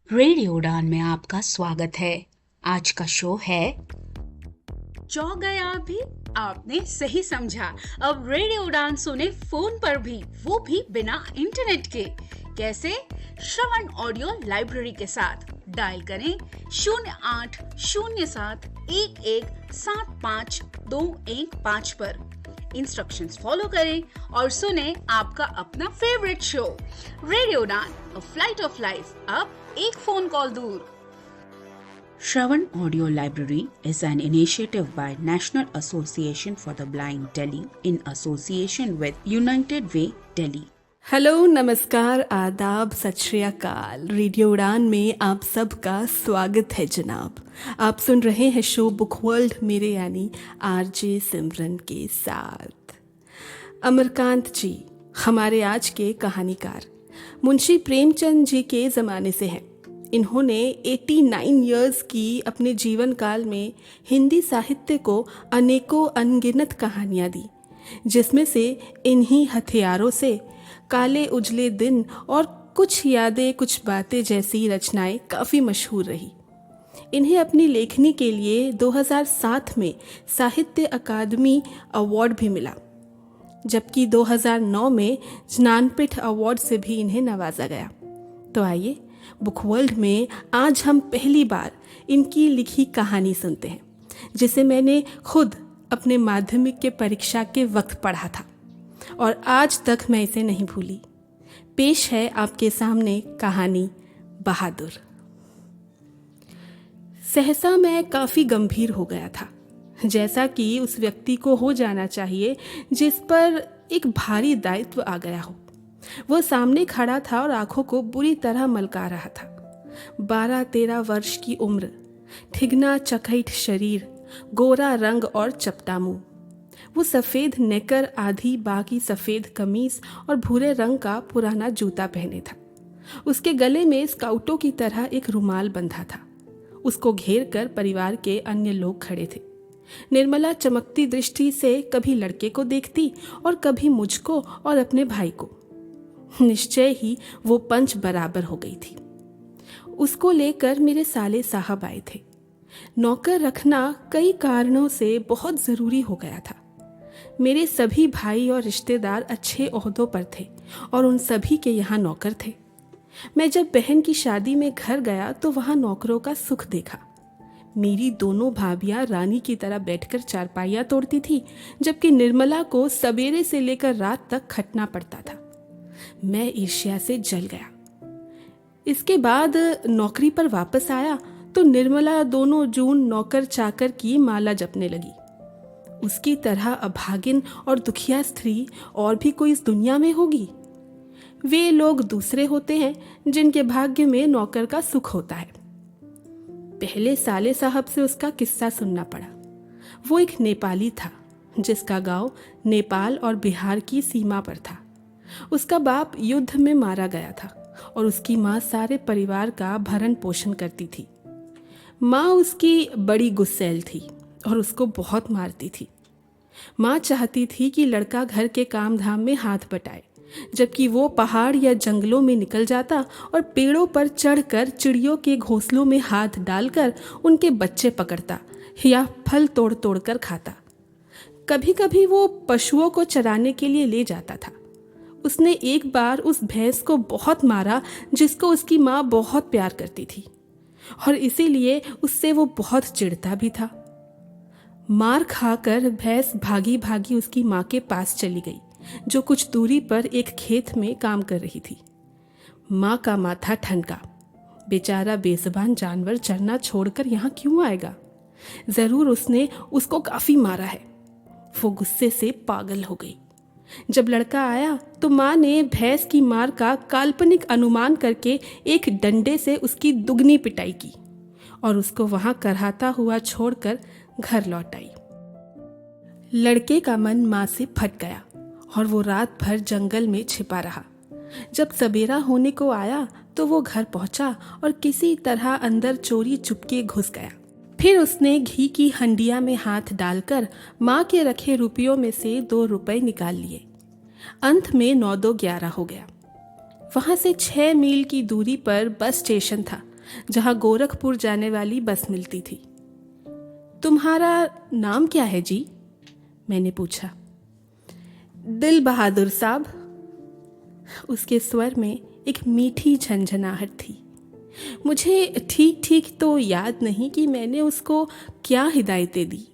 Radio उड़ान में आपका स्वागत है। आज का शो है चौंक गए आप भी? आपने सही समझा। अब रेडियो उड़ान सुने फोन पर भी, वो भी बिना इंटरनेट के। कैसे? श्रवण ऑडियो लाइब्रेरी के साथ। डायल करें 0807117521 पर। इंस्ट्रक्शंस फॉलो करें और सुने आपका अपना favourite show radio Udaan, a flight of life, अब एक फोन कॉल दूर। Shravan Audio Library is an initiative by National Association for the Blind Delhi in association with United Way Delhi. Hello, नमस्कार, आदाब, सत श्री अकाल। रेडियो उड़ान में आप सबका स्वागत है जनाब। आप सुन रहे हैं शो बुक वर्ल्ड मेरे यानी आरजे सिमरन के साथ। अमरकांत जी हमारे आज के कहानीकार मुंशी प्रेमचंद जी के ज़माने से हैं। इन्होंने 89 इयर्स की अपने जीवन काल में हिंदी साहित्य को अनेकों अनगिनत कहानियाँ दी, जिसमें से इन्हीं हथियारों से काले उजले दिन और कुछ यादें कुछ बातें जैसी रचनाएं काफ़ी मशहूर रही। इन्हें अपनी लेखनी के लिए 2007 में साहित्य अकादमी अवार्ड भी मिला, जबकि 2009 में ज्ञानपीठ अवार्ड से भी इन्हें नवाजा गया। तो आइए बुक वर्ल्ड में आज हम पहली बार इनकी लिखी कहानी सुनते हैं, जिसे मैंने खुद अपने माध्यमिक के परीक्षा के वक्त पढ़ा था और आज तक मैं इसे नहीं भूली। पेश है आपके सामने कहानी बहादुर। सहसा मैं काफ़ी गंभीर हो गया था, जैसा कि उस व्यक्ति को हो जाना चाहिए जिस पर एक भारी दायित्व आ गया हो। वो सामने खड़ा था और आंखों को बुरी तरह मलका रहा था। 12-13 वर्ष की उम्र, ठिगना चकैठ शरीर, गोरा रंग और चपटा मुंह। वो सफ़ेद नेकर, आधी बाकी सफ़ेद कमीज और भूरे रंग का पुराना जूता पहने था। उसके गले में स्काउटों की तरह एक रुमाल बंधा था। उसको घेर कर परिवार के अन्य लोग खड़े थे। निर्मला चमकती दृष्टि से कभी लड़के को देखती और कभी मुझको और अपने भाई को। निश्चय ही वो पंच बराबर हो गई थी। उसको लेकर मेरे साले साहब आए थे। नौकर रखना कई कारणों से बहुत ज़रूरी हो गया था। मेरे सभी भाई और रिश्तेदार अच्छे ओहदों पर थे और उन सभी के यहाँ नौकर थे। मैं जब बहन की शादी में घर गया तो वहाँ नौकरों का सुख देखा। मेरी दोनों भाभियाँ रानी की तरह बैठकर चारपाइयाँ तोड़ती थी, जबकि निर्मला को सवेरे से लेकर रात तक खटना पड़ता था। मैं ईर्ष्या से जल गया। इसके बाद नौकरी पर वापस आया तो निर्मला दोनों जून नौकर चाकर की माला जपने लगी। उसकी तरह अभागिन और दुखिया स्त्री और भी कोई इस दुनिया में होगी? वे लोग दूसरे होते हैं जिनके भाग्य में नौकर का सुख होता है। पहले साले साहब से उसका किस्सा सुनना पड़ा। वो एक नेपाली था जिसका गांव नेपाल और बिहार की सीमा पर था। उसका बाप युद्ध में मारा गया था और उसकी माँ सारे परिवार का भरण पोषण करती थी। माँ उसकी बड़ी गुस्सैल थी और उसको बहुत मारती थी। माँ चाहती थी कि लड़का घर के काम धाम में हाथ बटाए, जबकि वो पहाड़ या जंगलों में निकल जाता और पेड़ों पर चढ़कर चिड़ियों के घोंसलों में हाथ डालकर उनके बच्चे पकड़ता या फल तोड़ तोड़ कर खाता। कभी कभी वो पशुओं को चराने के लिए ले जाता था। उसने एक बार उस भैंस को बहुत मारा जिसको उसकी माँ बहुत प्यार करती थी और इसीलिए उससे वो बहुत चिढ़ता भी था। मार खाकर भैंस भागी भागी उसकी माँ के पास चली गई, जो कुछ दूरी पर एक खेत में काम कर रही थी। माँ का माथा ठनका। बेचारा बेज़ुबान जानवर चरना छोड़कर यहाँ क्यों आएगा? ज़रूर उसने उसको काफ़ी मारा है। वो गुस्से से पागल हो गई। जब लड़का आया तो माँ ने भैंस की मार का काल्पनिक अनुमान करके एक डंडे से उसकी दुगनी पिटाई की और उसको वहाँ करहाता हुआ छोड़कर घर लौट आई। लड़के का मन माँ से फट गया और वो रात भर जंगल में छिपा रहा। जब सवेरा होने को आया तो वो घर पहुंचा और किसी तरह अंदर चोरी चुपके घुस गया। फिर उसने घी की हंडिया में हाथ डालकर माँ के रखे रुपयों में से 2 रुपए निकाल लिए। अंत में 9 2 11 हो गया। वहाँ से 6 मील की दूरी पर बस स्टेशन था जहां गोरखपुर जाने वाली बस मिलती थी। तुम्हारा नाम क्या है जी? मैंने पूछा। दिल बहादुर साहब। उसके स्वर में एक मीठी झंझनाहट थी। मुझे ठीक ठीक तो याद नहीं कि मैंने उसको क्या हिदायतें दी।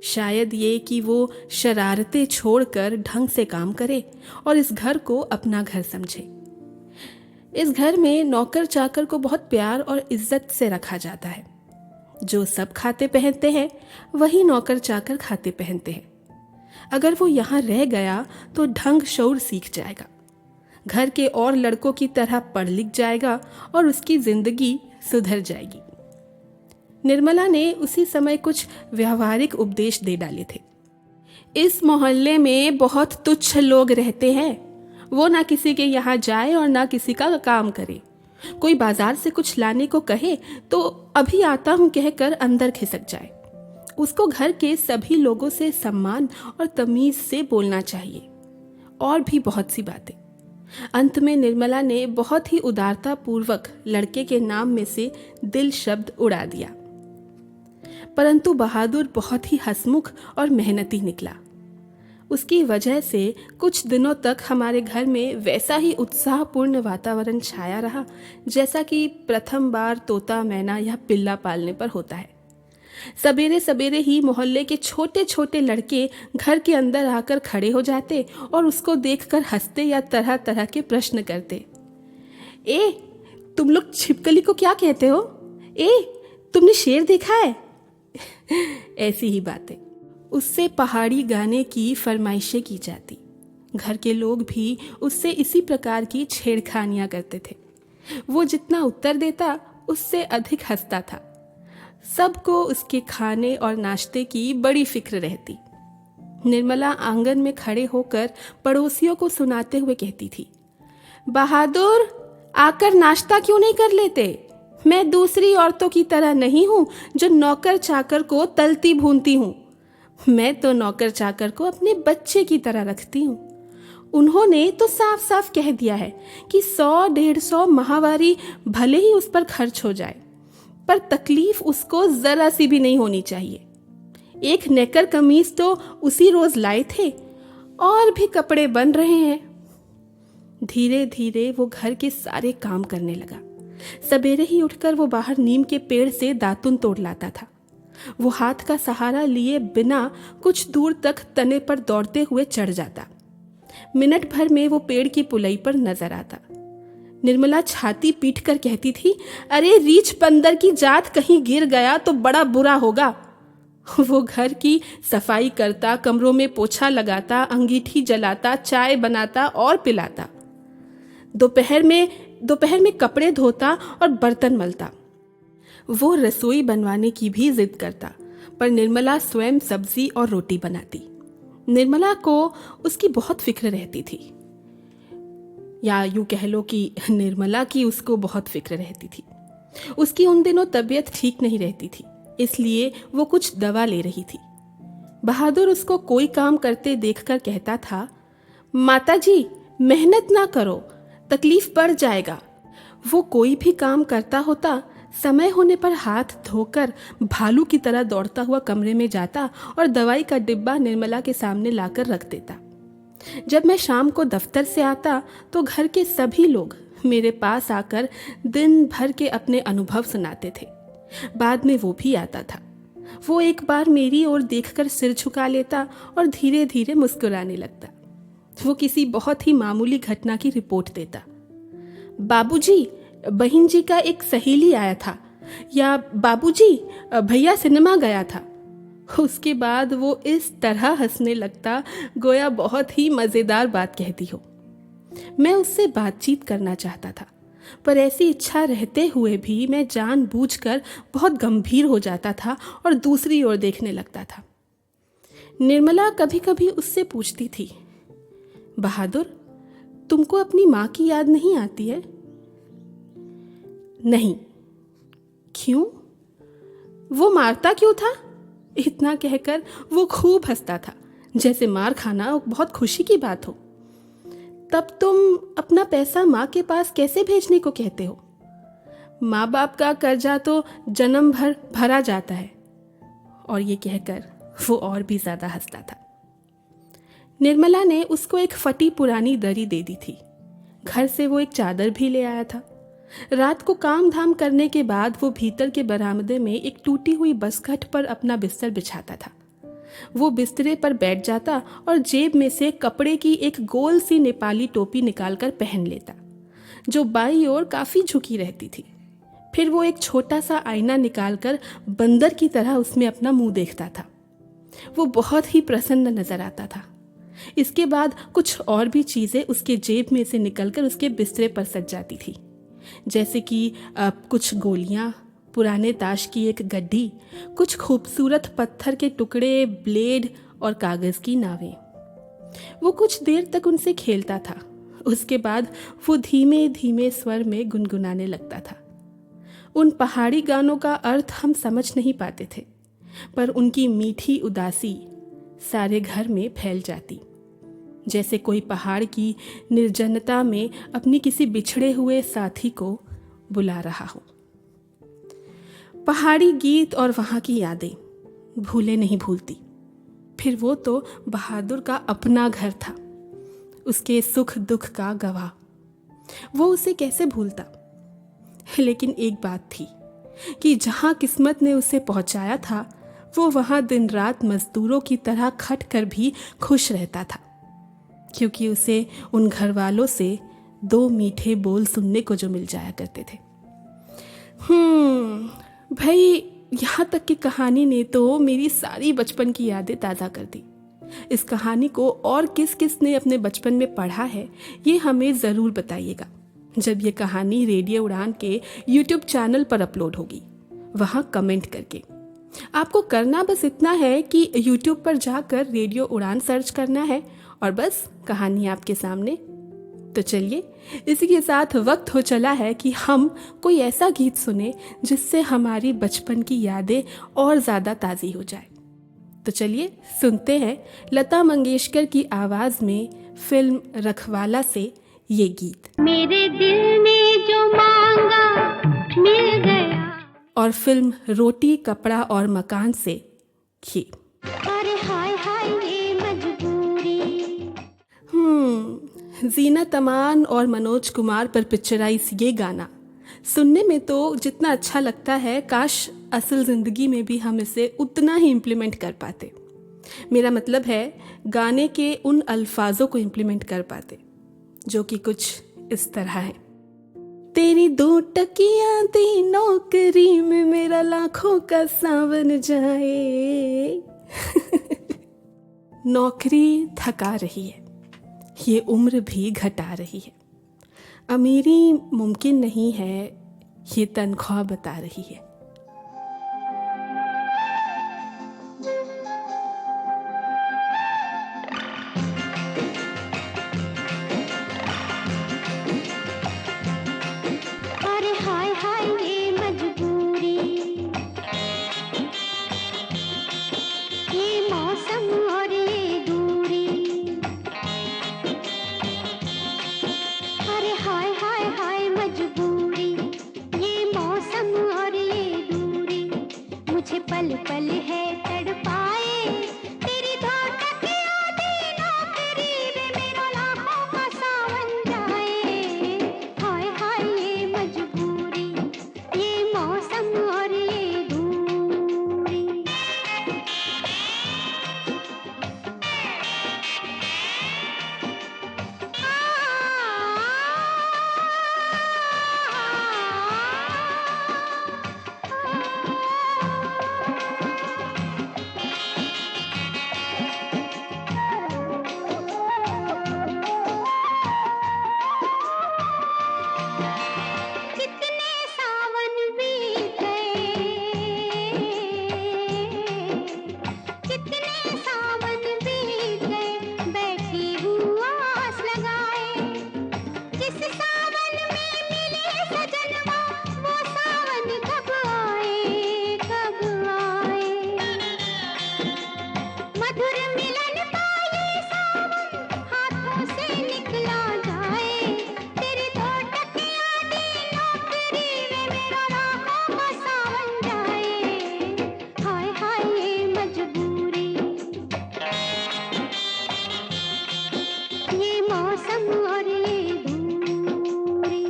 शायद ये कि वो शरारतें छोड़कर ढंग से काम करे और इस घर को अपना घर समझे। इस घर में नौकर चाकर को बहुत प्यार और इज्जत से रखा जाता है। जो सब खाते पहनते हैं वही नौकर चाकर खाते पहनते हैं। अगर वो यहाँ रह गया तो ढंग शौर सीख जाएगा, घर के और लड़कों की तरह पढ़ लिख जाएगा और उसकी जिंदगी सुधर जाएगी। निर्मला ने उसी समय कुछ व्यवहारिक उपदेश दे डाले थे। इस मोहल्ले में बहुत तुच्छ लोग रहते हैं। वो ना किसी के यहाँ जाए और ना किसी का काम करे। कोई बाजार से कुछ लाने को कहे तो अभी आता हूँ कहकर अंदर खिसक जाए। उसको घर के सभी लोगों से सम्मान और तमीज से बोलना चाहिए। और भी बहुत सी बातें। अंत में निर्मला ने बहुत ही उदारता पूर्वक लड़के के नाम में से दिल शब्द उड़ा दिया। परंतु बहादुर बहुत ही हंसमुख और मेहनती निकला। उसकी वजह से कुछ दिनों तक हमारे घर में वैसा ही उत्साहपूर्ण वातावरण छाया रहा जैसा कि प्रथम बार तोता मैना या पिल्ला पालने पर होता है। सवेरे सवेरे ही मोहल्ले के छोटे छोटे लड़के घर के अंदर आकर खड़े हो जाते और उसको देखकर हंसते या तरह तरह के प्रश्न करते। ए, तुम लोग छिपकली को क्या कहते हो? ए, तुमने शेर देखा है? ऐसी ही बातें। उससे पहाड़ी गाने की फरमाइशें की जाती। घर के लोग भी उससे इसी प्रकार की छेड़खानियां करते थे। वो जितना उत्तर देता उससे अधिक हंसता था। सबको उसके खाने और नाश्ते की बड़ी फिक्र रहती। निर्मला आंगन में खड़े होकर पड़ोसियों को सुनाते हुए कहती थी, बहादुर, आकर नाश्ता क्यों नहीं कर लेते? मैं दूसरी औरतों की तरह नहीं हूं जो नौकर चाकर को तलती भूनती हूं। मैं तो नौकर चाकर को अपने बच्चे की तरह रखती हूं। उन्होंने तो साफ साफ कह दिया है कि 100-150 माहवारी भले ही उस पर खर्च हो जाए, पर तकलीफ उसको जरा सी भी नहीं होनी चाहिए। एक नेकर कमीज तो उसी रोज लाए थे और भी कपड़े बन रहे हैं। धीरे धीरे वो घर के सारे काम करने लगा। सवेरे ही उठकर वो बाहर नीम के पेड़ से दातुन तोड़ लाता था। वो हाथ का सहारा लिए बिना कुछ दूर तक तने पर दौड़ते हुए चढ़ जाता। मिनट भर में वो पेड़ की पुलई पर नजर आता। निर्मला छाती पीट कर कहती थी, अरे रीछ बंदर की जात, कहीं गिर गया तो बड़ा बुरा होगा। वो घर की सफाई करता, कमरों में पोछा लगाता, अंगीठी जलाता, चाय बनाता और पिलाता। दोपहर में कपड़े धोता और बर्तन मलता। वो रसोई बनवाने की भी जिद करता, पर निर्मला स्वयं सब्जी और रोटी बनाती। निर्मला को उसकी बहुत फिक्र रहती थी, या यूं कह लो कि निर्मला की उसको बहुत फिक्र रहती थी। उसकी उन दिनों तबीयत ठीक नहीं रहती थी, इसलिए वो कुछ दवा ले रही थी। बहादुर उसको कोई काम करते देखकर कहता था, माताजी, मेहनत ना करो, तकलीफ बढ़ जाएगा। वो कोई भी काम करता होता, समय होने पर हाथ धोकर भालू की तरह दौड़ता हुआ कमरे में जाता और दवाई का डिब्बा निर्मला के सामने लाकर रख देता। जब मैं शाम को दफ्तर से आता तो घर के सभी लोग मेरे पास आकर दिन भर के अपने अनुभव सुनाते थे। बाद में वो भी आता था। वो एक बार मेरी ओर देखकर सिर झुका लेता और धीरे धीरे मुस्कुराने लगता। वो किसी बहुत ही मामूली घटना की रिपोर्ट देता। बाबूजी, बहन जी का एक सहेली आया था, या बाबूजी, भैया सिनेमा गया था। उसके बाद वो इस तरह हंसने लगता गोया बहुत ही मजेदार बात कहती हो। मैं उससे बातचीत करना चाहता था, पर ऐसी इच्छा रहते हुए भी मैं जानबूझकर बहुत गंभीर हो जाता था और दूसरी ओर देखने लगता था। निर्मला कभी कभी उससे पूछती थी, बहादुर, तुमको अपनी माँ की याद नहीं आती है? नहीं। क्यों? वो मारता क्यों था? इतना कहकर वो खूब हंसता था, जैसे मार खाना बहुत खुशी की बात हो। तब तुम अपना पैसा माँ के पास कैसे भेजने को कहते हो? माँ बाप का कर्जा तो जन्म भर भरा जाता है। और ये कहकर वो और भी ज़्यादा हंसता था। निर्मला ने उसको एक फटी पुरानी दरी दे दी थी। घर से वो एक चादर भी ले आया था। रात को काम धाम करने के बाद वो भीतर के बरामदे में एक टूटी हुई बसखट पर अपना बिस्तर बिछाता था। वो बिस्तरे पर बैठ जाता और जेब में से कपड़े की एक गोल सी नेपाली टोपी निकालकर पहन लेता, जो बाईं ओर काफ़ी झुकी रहती थी। फिर वो एक छोटा सा आईना निकालकर बंदर की तरह उसमें अपना मुंह देखता था। वो बहुत ही प्रसन्न नजर आता था। इसके बाद कुछ और भी चीज़ें उसके जेब में से निकलकर उसके बिस्तरे पर सज जाती थी, जैसे कि कुछ गोलियां, पुराने ताश की एक गड्डी, कुछ खूबसूरत पत्थर के टुकड़े, ब्लेड और कागज़ की नावें। वो कुछ देर तक उनसे खेलता था। उसके बाद वो धीमे धीमे स्वर में गुनगुनाने लगता था। उन पहाड़ी गानों का अर्थ हम समझ नहीं पाते थे, पर उनकी मीठी उदासी सारे घर में फैल जाती, जैसे कोई पहाड़ की निर्जनता में अपनी किसी बिछड़े हुए साथी को बुला रहा हो। पहाड़ी गीत और वहाँ की यादें भूले नहीं भूलती। फिर वो तो बहादुर का अपना घर था, उसके सुख दुख का गवाह। वो उसे कैसे भूलता। लेकिन एक बात थी कि जहाँ किस्मत ने उसे पहुँचाया था, वो वहाँ दिन रात मजदूरों की तरह खट कर भी खुश रहता था, क्योंकि उसे उन घर वालों से 2 मीठे बोल सुनने को जो मिल जाया करते थे। भाई, यहाँ तक की कहानी ने तो मेरी सारी बचपन की यादें ताज़ा कर दी। इस कहानी को और किस किस ने अपने बचपन में पढ़ा है, ये हमें ज़रूर बताइएगा जब ये कहानी रेडियो उड़ान के YouTube चैनल पर अपलोड होगी, वहाँ कमेंट करके। आपको करना बस इतना है कि YouTube पर जाकर रेडियो उड़ान सर्च करना है और बस कहानी आपके सामने। तो चलिए, इसी के साथ वक्त हो चला है कि हम कोई ऐसा गीत सुने जिससे हमारी बचपन की यादें और ज़्यादा ताज़ी हो जाए। तो चलिए सुनते हैं लता मंगेशकर की आवाज़ में फिल्म रखवाला से ये गीत। मेरे दिल ने जो मांगा मिल गया। और फिल्म रोटी कपड़ा और मकान से ये। अरे हाय हाय ये मजबूरी। जीनत अमान और मनोज कुमार पर पिक्चराइज ये गाना सुनने में तो जितना अच्छा लगता है, काश असल ज़िंदगी में भी हम इसे उतना ही इम्प्लीमेंट कर पाते। मेरा मतलब है गाने के उन अल्फाजों को इम्प्लीमेंट कर पाते जो कि कुछ इस तरह है। तेरी 2 टकियां दी नौकरी में मेरा लाखों का सावन जाए। नौकरी थका रही है, ये उम्र भी घटा रही है। अमीरी मुमकिन नहीं है, ये तनख्वाह बता रही है। अरे हाय हाय ये मजबूरी। ये मौसम और ये दूरी। अरे हाय हाय हाय मजबूरी। ये मौसम और ये मौसम और ये दूरी।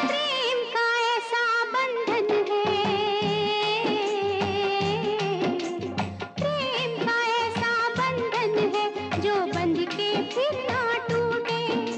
प्रेम का ऐसा बंधन है, प्रेम का ऐसा बंधन है जो बंध के फिर ना टूटे।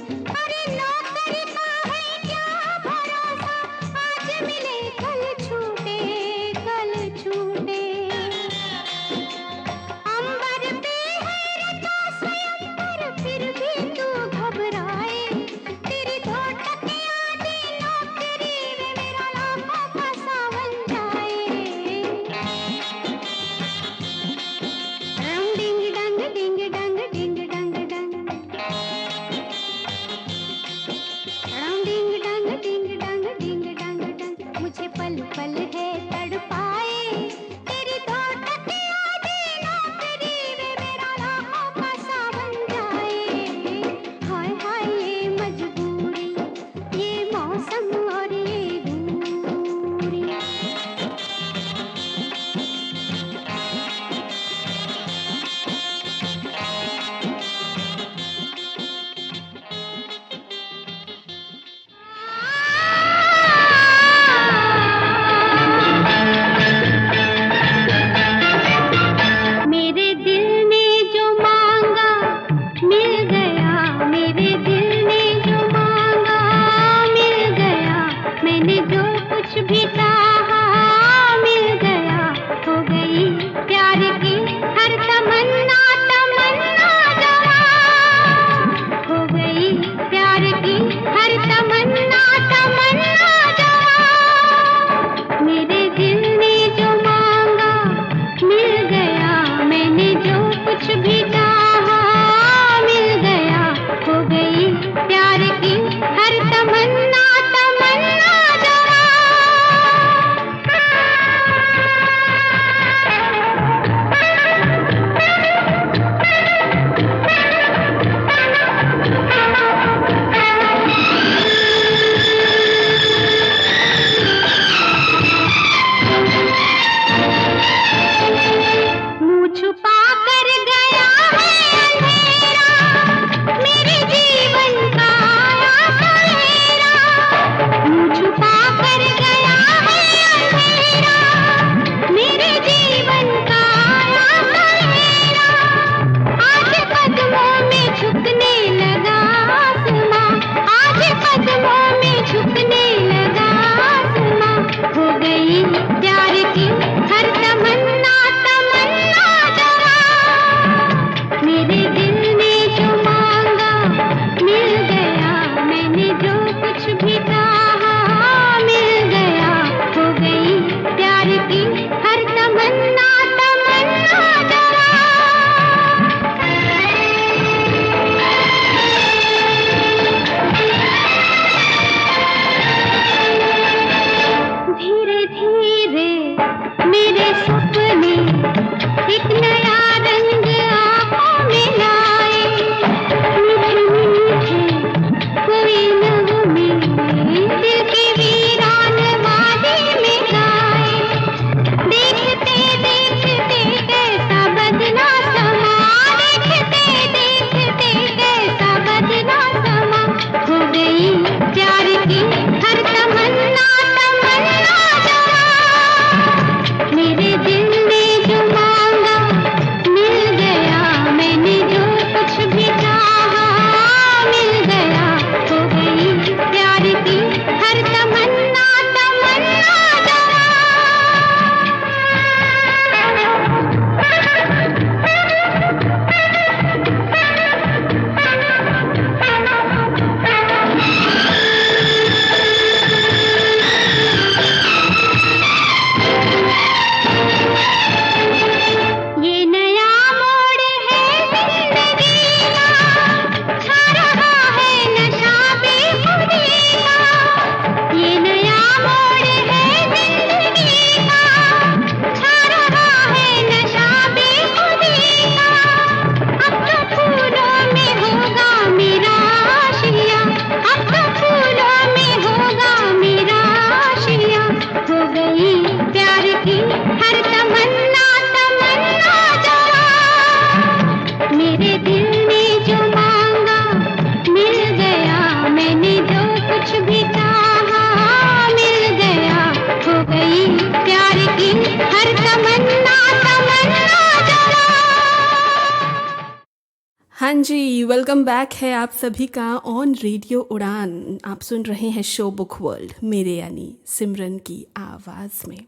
हाँ जी, वेलकम बैक है आप सभी का ऑन रेडियो उड़ान। आप सुन रहे हैं शो बुक वर्ल्ड, मेरे यानी सिमरन की आवाज़ में।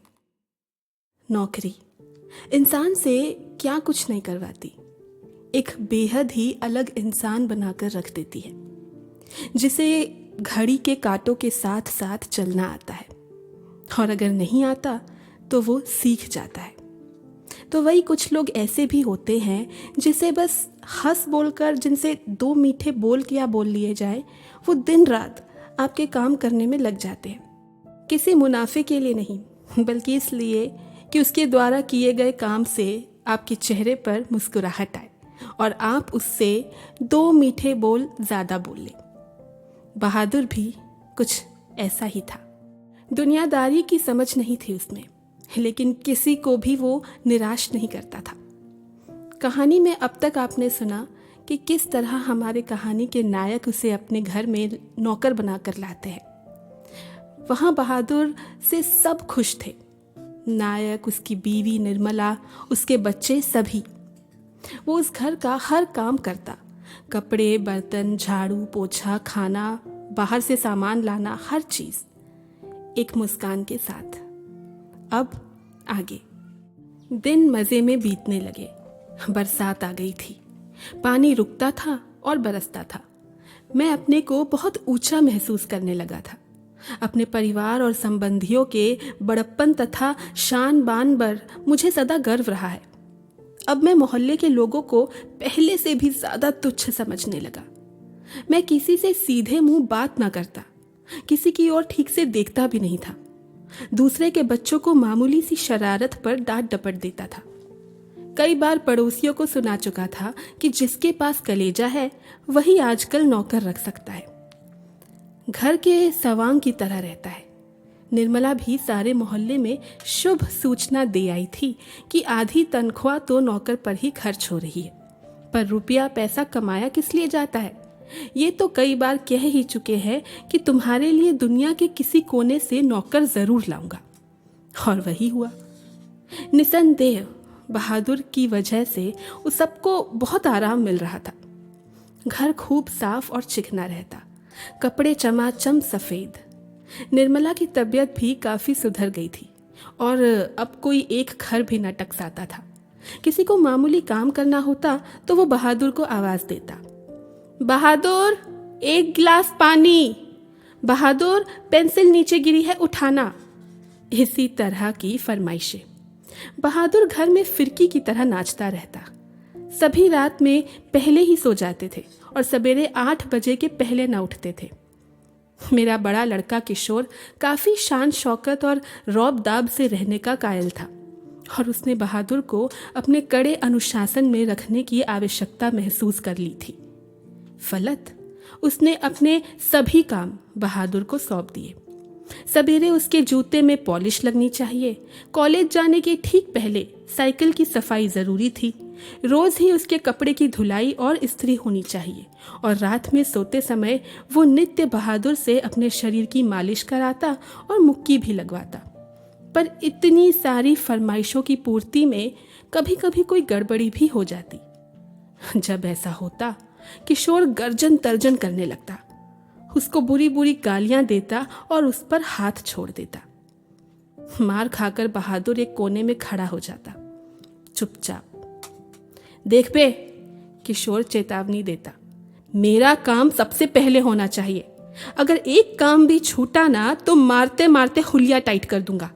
नौकरी इंसान से क्या कुछ नहीं करवाती, एक बेहद ही अलग इंसान बनाकर रख देती है, जिसे घड़ी के कांटों के साथ साथ चलना आता है, और अगर नहीं आता तो वो सीख जाता है। तो वही कुछ लोग ऐसे भी होते हैं जिसे बस हंस बोलकर, जिनसे 2 मीठे बोल क्या बोल लिए जाए, वो दिन रात आपके काम करने में लग जाते हैं। किसी मुनाफे के लिए नहीं, बल्कि इसलिए कि उसके द्वारा किए गए काम से आपके चेहरे पर मुस्कुराहट आए और आप उससे 2 मीठे बोल ज़्यादा बोल लें। बहादुर भी कुछ ऐसा ही था। दुनियादारी की समझ नहीं थी उसमें, लेकिन किसी को भी वो निराश नहीं करता था। कहानी में अब तक आपने सुना कि किस तरह हमारे कहानी के नायक उसे अपने घर में नौकर बनाकर लाते हैं। वहाँ बहादुर से सब खुश थे, नायक, उसकी बीवी निर्मला, उसके बच्चे, सभी। वो उस घर का हर काम करता, कपड़े, बर्तन, झाड़ू, पोछा, खाना, बाहर से सामान लाना, हर चीज़ एक मुस्कान के साथ। अब आगे दिन मज़े में बीतने लगे। बरसात आ गई थी, पानी रुकता था और बरसता था। मैं अपने को बहुत ऊंचा महसूस करने लगा था। अपने परिवार और संबंधियों के बड़प्पन तथा शान बान पर मुझे सदा गर्व रहा है। अब मैं मोहल्ले के लोगों को पहले से भी ज़्यादा तुच्छ समझने लगा। मैं किसी से सीधे मुंह बात ना करता, किसी की ओर ठीक से देखता भी नहीं था। दूसरे के बच्चों को मामूली सी शरारत पर डांट डपट देता था। कई बार पड़ोसियों को सुना चुका था कि जिसके पास कलेजा है वही आजकल नौकर रख सकता है। घर के सवांग की तरह रहता है। निर्मला भी सारे मोहल्ले में शुभ सूचना दे आई थी कि आधी तनख्वाह तो नौकर पर ही खर्च हो रही है, पर रुपया पैसा कमाया किस लिए जाता है? ये तो कई बार कह ही चुके हैं कि तुम्हारे लिए दुनिया के किसी कोने से नौकर जरूर लाऊंगा, और वही हुआ। निसंदेह बहादुर की वजह से उस सबको बहुत आराम मिल रहा था। घर खूब साफ और चिकना रहता, कपड़े चमाचम सफ़ेद। निर्मला की तबीयत भी काफ़ी सुधर गई थी और अब कोई एक घर भी न टकसाता था। किसी को मामूली काम करना होता तो वो बहादुर को आवाज़ देता, बहादुर 1 गिलास पानी, बहादुर पेंसिल नीचे गिरी है उठाना। इसी तरह की फरमाइशें। बहादुर घर में फिरकी की तरह नाचता रहता। सभी रात में पहले ही सो जाते थे और सवेरे 8 बजे के पहले न उठते थे। मेरा बड़ा लड़का किशोर काफ़ी शान शौकत और रौब दाब से रहने का कायल था, और उसने बहादुर को अपने कड़े अनुशासन में रखने की आवश्यकता महसूस कर ली थी। फलत उसने अपने सभी काम बहादुर को सौंप दिए। सवेरे उसके जूते में पॉलिश लगनी चाहिए, कॉलेज जाने के ठीक पहले साइकिल की सफाई ज़रूरी थी, रोज़ ही उसके कपड़े की धुलाई और इस्त्री होनी चाहिए, और रात में सोते समय वो नित्य बहादुर से अपने शरीर की मालिश कराता और मुक्की भी लगवाता। पर इतनी सारी फरमाइशों की पूर्ति में कभी कभी कोई गड़बड़ी भी हो जाती। जब ऐसा होता, किशोर गर्जन तर्जन करने लगता, उसको बुरी बुरी गालियां देता और उस पर हाथ छोड़ देता। मार खाकर बहादुर एक कोने में खड़ा हो जाता, चुपचाप। देख बे, किशोर चेतावनी देता, मेरा काम सबसे पहले होना चाहिए। अगर एक काम भी छूटा ना तो मारते मारते हुलिया टाइट कर दूंगा।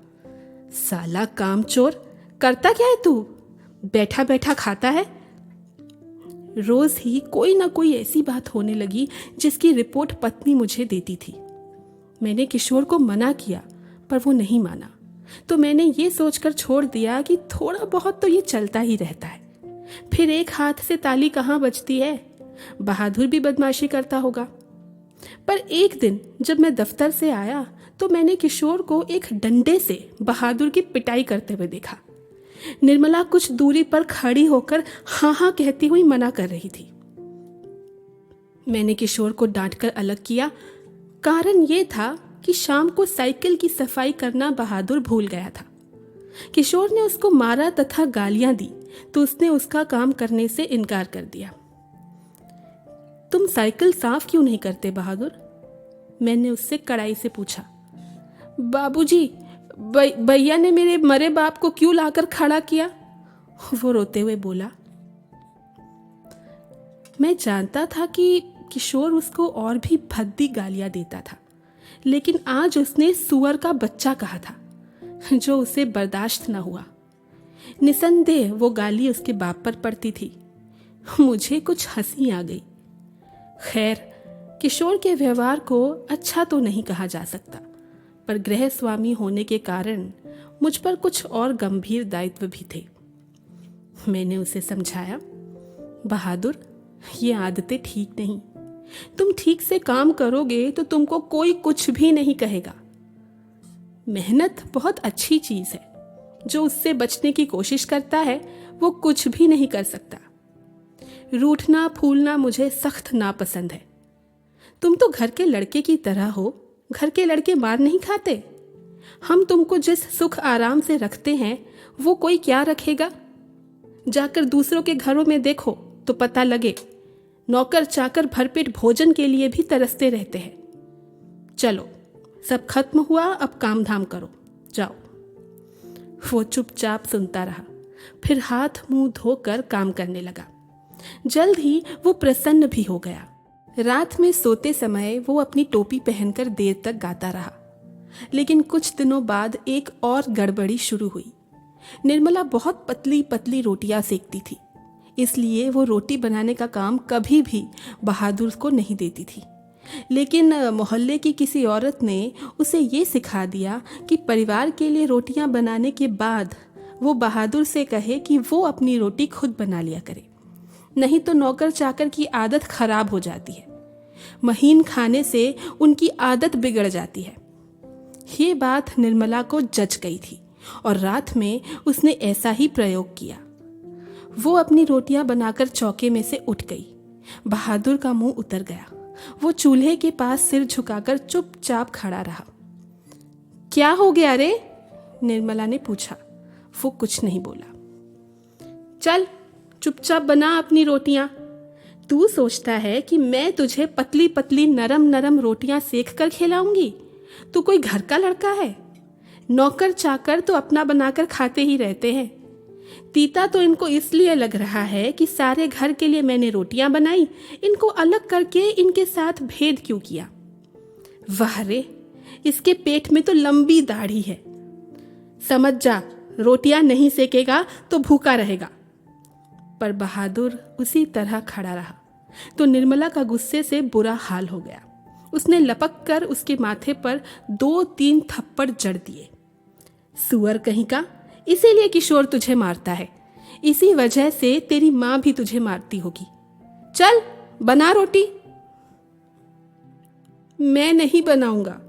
साला कामचोर, करता क्या है तू? बैठा बैठा खाता है। रोज ही कोई ना कोई ऐसी बात होने लगी जिसकी रिपोर्ट पत्नी मुझे देती थी। मैंने किशोर को मना किया, पर वो नहीं माना, तो मैंने ये सोचकर छोड़ दिया कि थोड़ा बहुत तो ये चलता ही रहता है। फिर एक हाथ से ताली कहाँ बजती है, बहादुर भी बदमाशी करता होगा। पर एक दिन जब मैं दफ्तर से आया तो मैंने किशोर को एक डंडे से बहादुर की पिटाई करते हुए देखा। निर्मला कुछ दूरी पर खड़ी होकर हाँ हाँ कहती हुई मना कर रही थी। मैंने किशोर को डांटकर अलग किया। कारण ये था कि शाम को साइकिल की सफाई करना बहादुर भूल गया था। किशोर ने उसको मारा तथा गालियां दी तो उसने उसका काम करने से इनकार कर दिया। तुम साइकिल साफ क्यों नहीं करते बहादुर? मैंने उससे कड़ाई से पूछा। बाबूजी, भैया ने मेरे मरे बाप को क्यों लाकर खड़ा किया? वो रोते हुए बोला। मैं जानता था कि किशोर उसको और भी भद्दी गालियां देता था, लेकिन आज उसने सुअर का बच्चा कहा था, जो उसे बर्दाश्त न हुआ। निसंदेह वो गाली उसके बाप पर पड़ती थी। मुझे कुछ हंसी आ गई। खैर, किशोर के व्यवहार को अच्छा तो नहीं कहा जा सकता, पर गृह स्वामी होने के कारण मुझ पर कुछ और गंभीर दायित्व भी थे। मैंने उसे समझाया, बहादुर, ये आदतें ठीक नहीं। तुम ठीक से काम करोगे तो तुमको कोई कुछ भी नहीं कहेगा। मेहनत बहुत अच्छी चीज है। जो उससे बचने की कोशिश करता है वो कुछ भी नहीं कर सकता। रूठना फूलना मुझे सख्त नापसंद है। तुम तो घर के लड़के की तरह हो। घर के लड़के मार नहीं खाते। हम तुमको जिस सुख आराम से रखते हैं वो कोई क्या रखेगा? जाकर दूसरों के घरों में देखो तो पता लगे, नौकर चाकर भरपेट भोजन के लिए भी तरसते रहते हैं। चलो, सब खत्म हुआ, अब काम धाम करो, जाओ। वो चुपचाप सुनता रहा, फिर हाथ मुंह धोकर काम करने लगा। जल्द ही वो प्रसन्न भी हो गया। रात में सोते समय वो अपनी टोपी पहनकर देर तक गाता रहा। लेकिन कुछ दिनों बाद एक और गड़बड़ी शुरू हुई। निर्मला बहुत पतली पतली रोटियां सेकती थी, इसलिए वो रोटी बनाने का काम कभी भी बहादुर को नहीं देती थी। लेकिन मोहल्ले की किसी औरत ने उसे ये सिखा दिया कि परिवार के लिए रोटियां बनाने के बाद वो बहादुर से कहे कि वो अपनी रोटी खुद बना लिया करे, नहीं तो नौकर चाकर की आदत खराब हो जाती है। महीन खाने से उनकी आदत बिगड़ जाती है। ये बात निर्मला को जच गई थी और रात में उसने ऐसा ही प्रयोग किया। वो अपनी रोटियां बनाकर चौके में से उठ गई। बहादुर का मुंह उतर गया। वो चूल्हे के पास सिर झुकाकर चुपचाप खड़ा रहा। क्या हो गया रे? निर्मला ने पूछा। वो कुछ नहीं बोला। चल, चुपचाप बना अपनी रोटियां। तू सोचता है कि मैं तुझे पतली पतली नरम नरम रोटियां सेक कर खिलाऊंगी? तू कोई घर का लड़का है? नौकर चाकर तो अपना बनाकर खाते ही रहते हैं। तीता तो इनको इसलिए लग रहा है कि सारे घर के लिए मैंने रोटियां बनाई, इनको अलग करके इनके साथ भेद क्यों किया? वाह रे, इसके पेट में तो लंबी दाढ़ी है। समझ जा, रोटियां नहीं सेकेगा तो भूखा रहेगा। पर बहादुर उसी तरह खड़ा रहा तो निर्मला का गुस्से से बुरा हाल हो गया। उसने लपक कर उसके माथे पर 2-3 थप्पड़ जड़ दिए। सुअर कहीं का, इसीलिए किशोर तुझे मारता है। इसी वजह से तेरी माँ भी तुझे मारती होगी। चल, बना रोटी। मैं नहीं बनाऊंगा।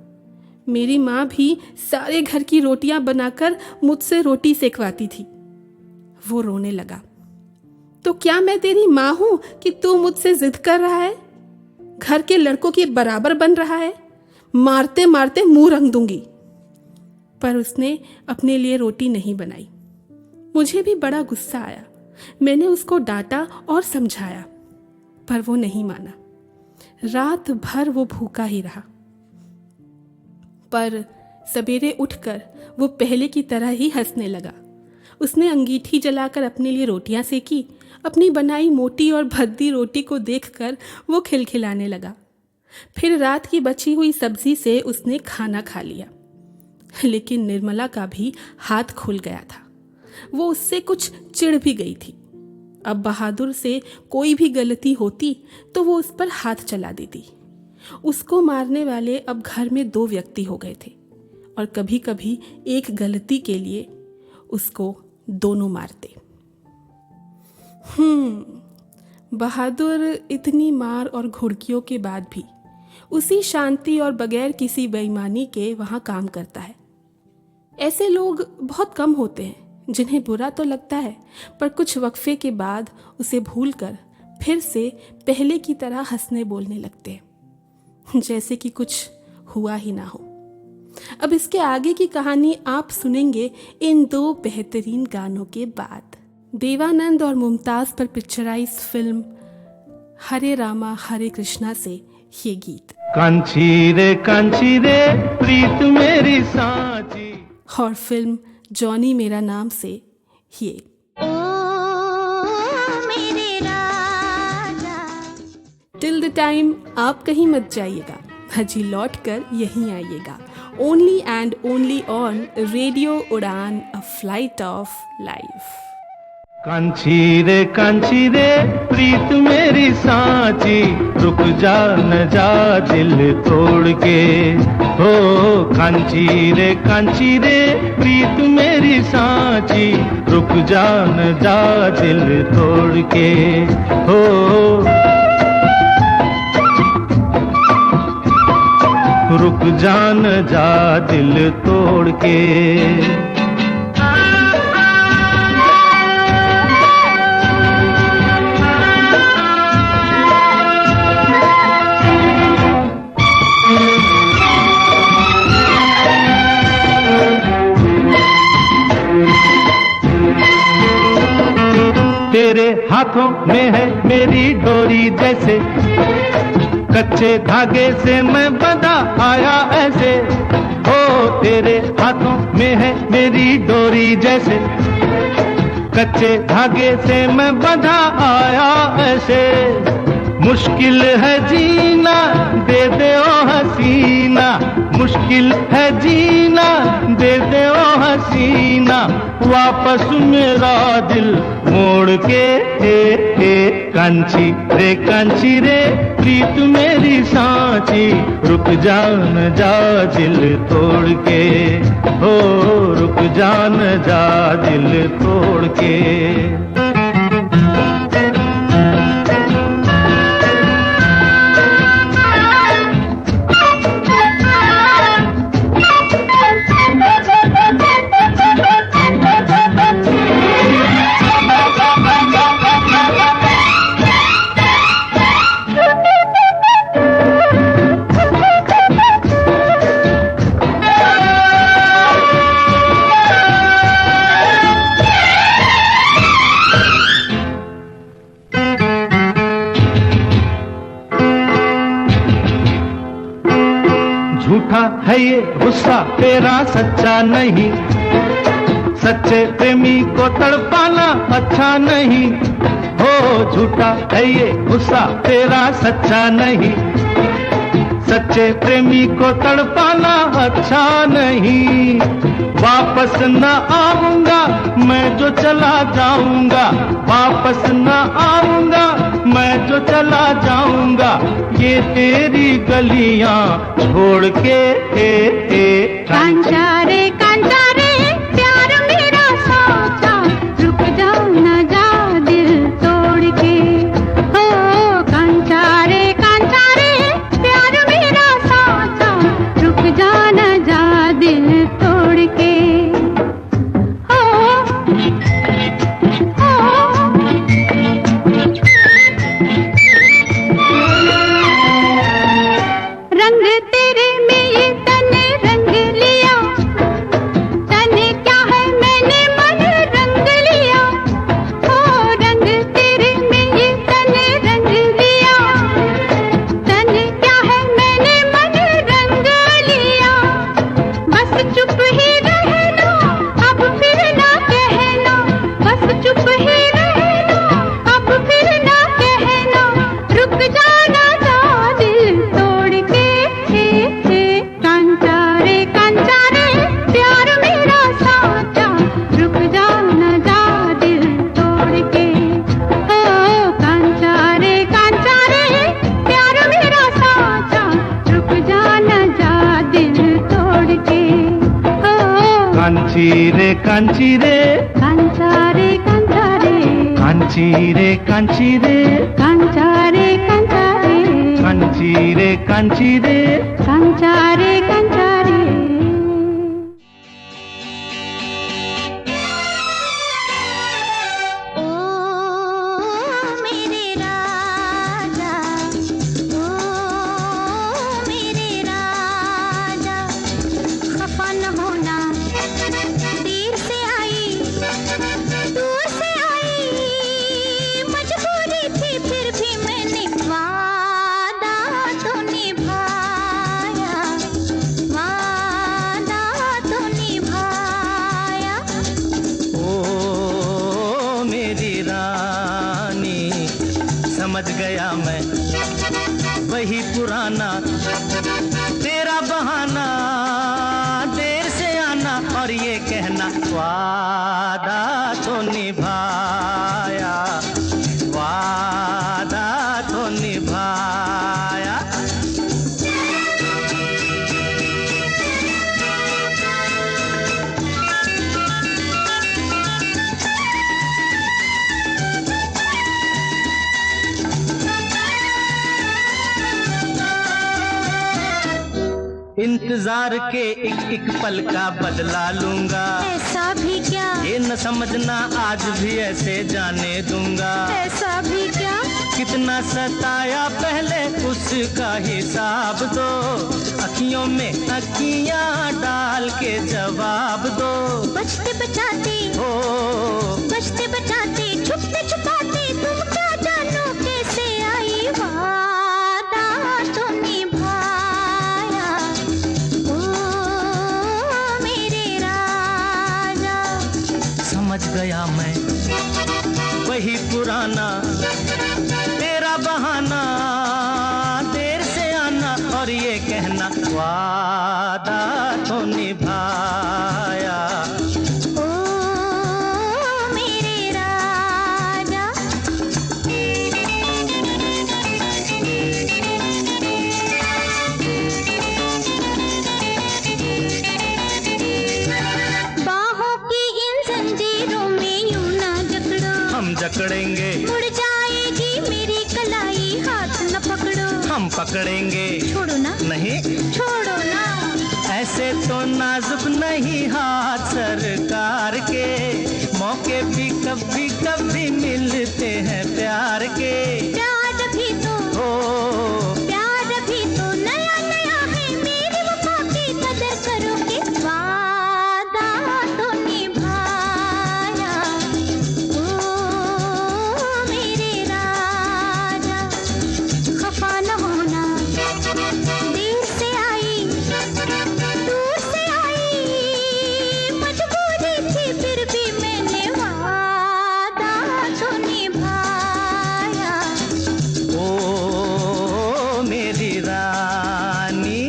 मेरी माँ भी सारे घर की रोटियां बनाकर मुझसे रोटी सेकवाती थी। वो रोने लगा। तो क्या मैं तेरी माँ हूं कि तू मुझसे जिद कर रहा है? घर के लड़कों के बराबर बन रहा है? मारते मारते मुंह रंग दूंगी। पर उसने अपने लिए रोटी नहीं बनाई। मुझे भी बड़ा गुस्सा आया। मैंने उसको डांटा और समझाया, पर वो नहीं माना। रात भर वो भूखा ही रहा। पर सवेरे उठकर वो पहले की तरह ही हंसने लगा। उसने अंगीठी जलाकर अपने लिए रोटियां सेकी। अपनी बनाई मोटी और भद्दी रोटी को देखकर वो खिलखिलाने लगा। फिर रात की बची हुई सब्जी से उसने खाना खा लिया। लेकिन निर्मला का भी हाथ खुल गया था। वो उससे कुछ चिढ़ भी गई थी। अब बहादुर से कोई भी गलती होती तो वो उस पर हाथ चला देती। उसको मारने वाले अब घर में 2 व्यक्ति हो गए थे और कभी कभी एक गलती के लिए उसको दोनों मारते। बहादुर इतनी मार और घुड़कियों के बाद भी उसी शांति और बगैर किसी बेईमानी के वहाँ काम करता है। ऐसे लोग बहुत कम होते हैं जिन्हें बुरा तो लगता है, पर कुछ वक्फे के बाद उसे भूलकर फिर से पहले की तरह हंसने बोलने लगते हैं, जैसे कि कुछ हुआ ही ना हो। अब इसके आगे की कहानी आप सुनेंगे इन 2 बेहतरीन गानों के बाद। देवानंद और मुमताज़ पर पिक्चराइज फिल्म हरे रामा हरे कृष्णा से ये गीत। कांची रे प्रीत मेरी साची। और फिल्म जॉनी मेरा नाम से ये। ओ मेरे राजा। टिल द टाइम आप कहीं मत जाइएगा, हजी लौट कर यहीं आइएगा। Only and only on radio Udaan, a flight of life. कांची रे प्रीत मेरी साची, रुक जा न जा दिल तोड़ के। हो कांची रे प्रीत मेरी साची, रुक जा न जा दिल तोड़ के। हो रुक जा न जा दिल तोड़ के। तेरे हाथों में है मेरी डोरी जैसे, कच्चे धागे से मैं बंधा आया ऐसे। हो तेरे हाथों में है मेरी डोरी जैसे, कच्चे धागे से मैं बंधा आया ऐसे। मुश्किल है जीना दे दे ओ हसीना, मुश्किल है जीना दे दे ओ हसीना, वापस मेरा दिल मोड़ के। कांची रे प्रीत मेरी साची, रुक जा न जा दिल तोड़ के। हो रुक जा न जा दिल तोड़ के। झूठा है ये गुस्सा तेरा सच्चा नहीं, सच्चे प्रेमी को तड़पाना अच्छा नहीं। हो झूठा है ये गुस्सा तेरा सच्चा नहीं, सच्चे प्रेमी को तड़पाना अच्छा नहीं। वापस न आऊंगा मैं जो चला जाऊंगा, वापस न आऊंगा मैं जो चला जाऊंगा, ये तेरी गलियां छोड़ के। कांचा रे प्यार मेरा साचा, रुक जा न जा दिल तोड़ के। हो कांचा रे प्यार मेरा साचा, रुक जा न जा दिल तोड़ के। रंग तेरे में ये तने रंग लिया, तने क्या है मैंने मन रंग लिया। ओ रंग तेरे में ये तने रंग लिया, तने क्या है मैंने मन रंग लिया। बस चुप ही रहना अब फिर ना कहना, बस चुप ही रहना अब फिर ना कहना, रुक जाना जा दिल तोड़ के। कांचा रे प्यार मेरा साचा, रुक जा न जा दिल तोड़ के। ओ कांचा रे प्यार मेरा साचा, रुक जा न जा दिल तोड़ के। ओ कांची रे कांचा रे कांची रे कांचा रे कांची रे कांची रे। कांचा रे ओ मेरे राजा, ओ मेरे राजा। खफा न होना देर से आई दूर से आई, मजबूरी थी फिर भी मैंने वही पुराना तेरा बहाना, देर से आना और ये कहना वादा तो निभाया, वादा तो निभाया। इंतजार के एक एक पल का बदला लूंगा, ऐसा भी क्या, ये न समझना आज भी ऐसे जाने दूंगा। ऐसा भी क्या, कितना सताया पहले उसका हिसाब दो, अखियों में अखियां डाल के जवाब दो। बचते बचाते हो बचते बचाते छुपते छुपाते तुम क्या जानो कैसे आई, वादा तो निभाया ओ मेरे राजा। समझ गया मैं वही पुराना तेरा बहाना, देर से आना और ये कहना वादा तो निभाया। ओ मेरे राजा। बाहों की इन जंजीरों में यूं ना जकड़ो, हम जकड़ेंगे मुड़ जाएगी मेरी कलाई, हाथ न पकड़ो। हम पकड़ेंगे छोड़ो ना, नहीं, छोड़ो ना। ऐसे तो नाजुक नहीं हाथ सरकार के, मौके भी कभी कभी मिलते हैं प्यार के। प्यार भी तो प्यार भी तो नया नया है, मेरी वफा की कदर करोगे, वादा तो निभाया ओ मेरे राजा। खफा न होना, देर से आई दूर से आई, मजबूरी थी फिर भी मैंने वादा तो निभाया। ओ मेरी रानी,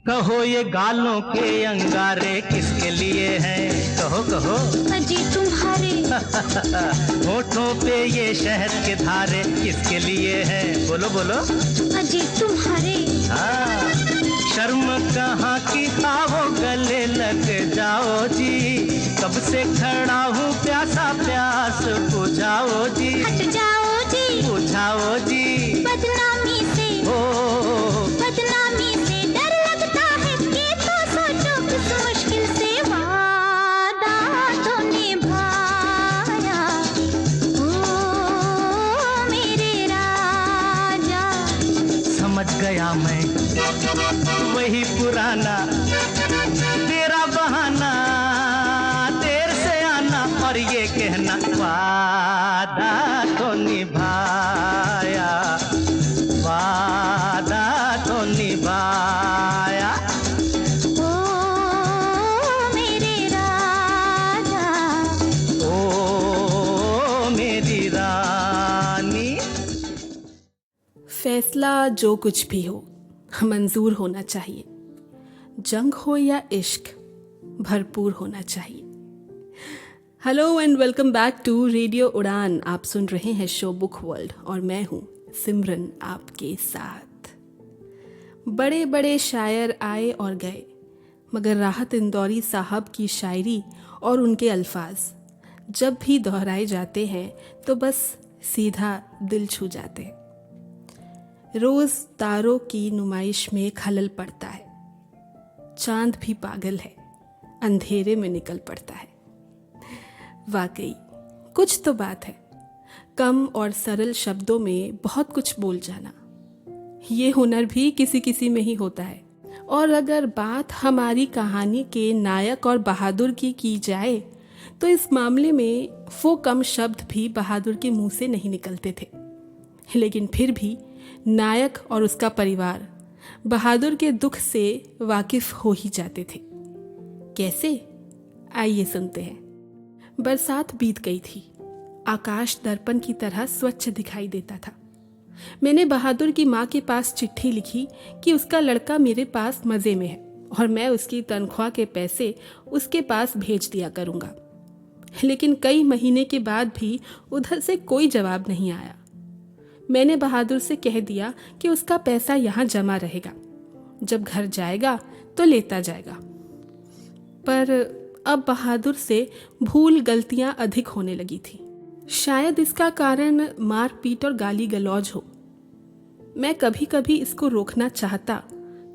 कहो ये गालों के अंगारे किसके लिए हैं, कहो कहो। अजी तुम्हारे होठों पे ये शहद के धारे किसके लिए हैं, बोलो बोलो। अजी तुम्हारे हाँ, शर्म कहाँ की, आओ गले लग जाओ जी, कब से खड़ा हूँ प्यासा प्यास बुझाओ जी, हट जाओ जी, बुझाओ जी। बदनामी से डर लगता है, ये तो सोचो किस मुश्किल से, वादा तो निभाया ओ मेरे राजा। समझ गया मैं वही पुराना तेरा बहाना, देर से आना और ये कहना वादा तो निभाया, वादा तो निभाया। ओ मेरे राजा। ओ मेरी रानी। फैसला जो कुछ भी हो मंजूर होना चाहिए, जंग हो या इश्क भरपूर होना चाहिए। Hello and welcome back to radio Udaan. आप सुन रहे हैं शो बुक वर्ल्ड और मैं हूँ सिमरन आपके साथ। बड़े बड़े शायर आए और गए, मगर राहत इंदौरी साहब की शायरी और उनके अल्फाज जब भी दोहराए जाते हैं तो बस सीधा दिल छू जाते हैं। रोज तारों की नुमाइश में खलल पड़ता है, चांद भी पागल है, अंधेरे में निकल पड़ता है। वाकई कुछ तो बात है, कम और सरल शब्दों में बहुत कुछ बोल जाना, ये हुनर भी किसी किसी में ही होता है। और अगर बात हमारी कहानी के नायक और बहादुर की जाए तो इस मामले में वो कम शब्द भी बहादुर के मुंह से नहीं निकलते थे, लेकिन फिर भी नायक और उसका परिवार बहादुर के दुख से वाकिफ हो ही जाते थे। कैसे? आइए सुनते हैं। बरसात बीत गई थी। आकाश दर्पण की तरह स्वच्छ दिखाई देता था। मैंने बहादुर की माँ के पास चिट्ठी लिखी कि उसका लड़का मेरे पास मज़े में है और मैं उसकी तनख्वाह के पैसे उसके पास भेज दिया करूँगा। लेकिन कई महीने के बाद भी उधर से कोई जवाब नहीं आया। मैंने बहादुर से कह दिया कि उसका पैसा यहाँ जमा रहेगा, जब घर जाएगा तो लेता जाएगा। पर अब बहादुर से भूल गलतियाँ अधिक होने लगी थी। शायद इसका कारण मारपीट और गाली गलौज हो। मैं कभी कभी इसको रोकना चाहता,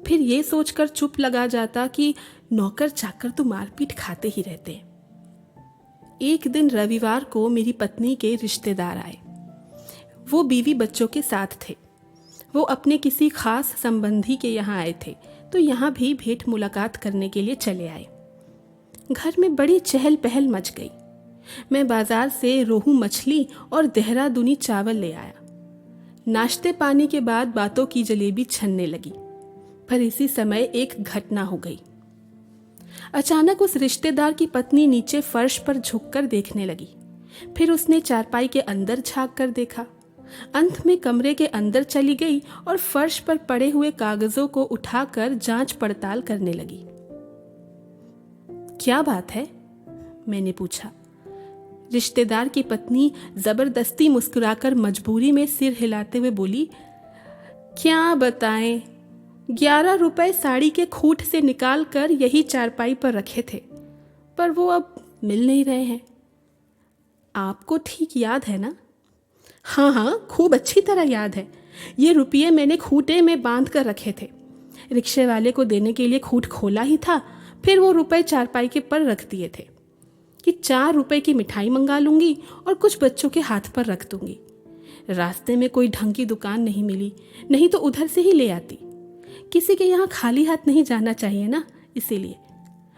फिर ये सोचकर चुप लगा जाता कि नौकर चाकर तो मारपीट खाते ही रहते हैं। एक दिन रविवार को मेरी पत्नी के रिश्तेदार आए। वो बीवी बच्चों के साथ थे। वो अपने किसी खास संबंधी के यहाँ आए थे, तो यहाँ भी भेंट मुलाकात करने के लिए चले आए। घर में बड़ी चहल पहल मच गई। मैं बाजार से रोहू मछली और देहरादूनी चावल ले आया। नाश्ते पानी के बाद बातों की जलेबी छनने लगी। पर इसी समय एक घटना हो गई। अचानक उस रिश्तेदार की पत्नी नीचे फर्श पर झुककर देखने लगी। फिर उसने चारपाई के अंदर झांक कर देखा। अंत में कमरे के अंदर चली गई और फर्श पर पड़े हुए कागजों को उठाकर जांच पड़ताल करने लगी। क्या बात है? मैंने पूछा। रिश्तेदार की पत्नी जबरदस्ती मुस्कुराकर मजबूरी में सिर हिलाते हुए बोली, क्या बताएं, 11 रुपए साड़ी के खूट से निकाल कर यही चारपाई पर रखे थे, पर वो अब मिल नहीं रहे हैं। आपको ठीक याद है ना? हाँ, खूब अच्छी तरह याद है। ये रुपये मैंने खूटे में बांध कर रखे थे। रिक्शे वाले को देने के लिए खूट खोला ही था, फिर वो रुपए चारपाई के पर रख दिए थे कि 4 रुपए की मिठाई मंगा लूंगी और कुछ बच्चों के हाथ पर रख दूंगी। रास्ते में कोई ढंग की दुकान नहीं मिली, नहीं तो उधर से ही ले आती। किसी के यहाँ खाली हाथ नहीं जाना चाहिए ना, इसीलिए।